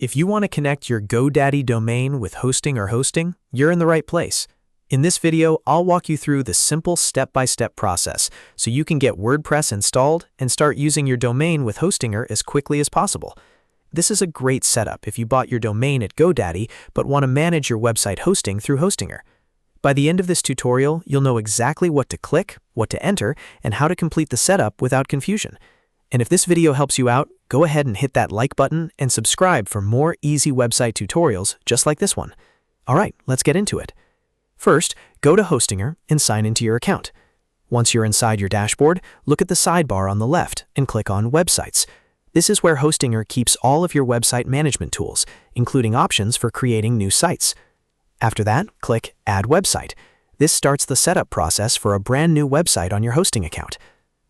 If you want to connect your GoDaddy domain with hosting or hosting, you're in the right place. In this video, I'll walk you through the simple step-by-step process so you can get WordPress installed and start using your domain with Hostinger as quickly as possible. This is a great setup if you bought your domain at GoDaddy but want to manage your website hosting through Hostinger. By the end of this tutorial, you'll know exactly what to click, what to enter, and how to complete the setup without confusion. And if this video helps you out, go ahead and hit that like button and subscribe for more easy website tutorials just like this one. All right, let's get into it. First, go to Hostinger and sign into your account. Once you're inside your dashboard, look at the sidebar on the left and click on Websites. This is where Hostinger keeps all of your website management tools, including options for creating new sites. After that, click Add Website. This starts the setup process for a brand new website on your hosting account.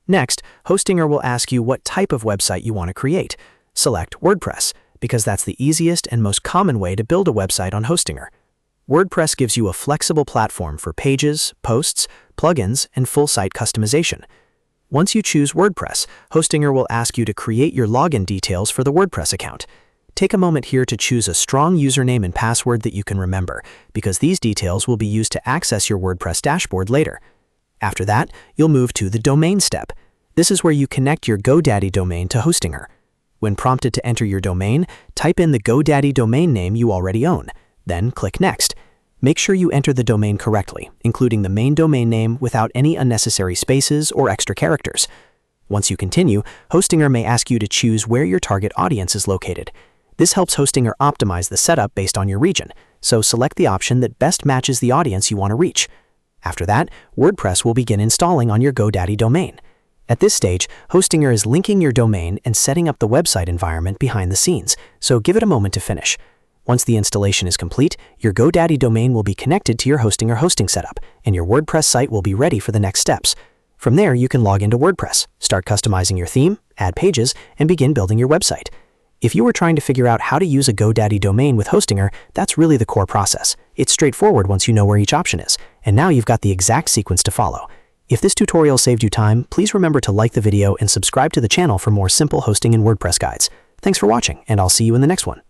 Next, Hostinger will ask you what type of website you want to create. Select WordPress, because that's the easiest and most common way to build a website on Hostinger. WordPress gives you a flexible platform for pages, posts, plugins, and full site customization. Once you choose WordPress, Hostinger will ask you to create your login details for the WordPress account. Take a moment here to choose a strong username and password that you can remember, because these details will be used to access your WordPress dashboard later. After that, you'll move to the Domain step. This is where you connect your GoDaddy domain to Hostinger. When prompted to enter your domain, type in the GoDaddy domain name you already own. Then click Next. Make sure you enter the domain correctly, including the main domain name without any unnecessary spaces or extra characters. Once you continue, Hostinger may ask you to choose where your target audience is located. This helps Hostinger optimize the setup based on your region, so select the option that best matches the audience you want to reach. After that, WordPress will begin installing on your GoDaddy domain. At this stage, Hostinger is linking your domain and setting up the website environment behind the scenes, so give it a moment to finish. Once the installation is complete, your GoDaddy domain will be connected to your Hostinger hosting setup, and your WordPress site will be ready for the next steps. From there, you can log into WordPress, start customizing your theme, add pages, and begin building your website. If you were trying to figure out how to use a GoDaddy domain with Hostinger, that's really the core process. It's straightforward once you know where each option is, and now you've got the exact sequence to follow. If this tutorial saved you time, please remember to like the video and subscribe to the channel for more simple hosting and WordPress guides. Thanks for watching, and I'll see you in the next one.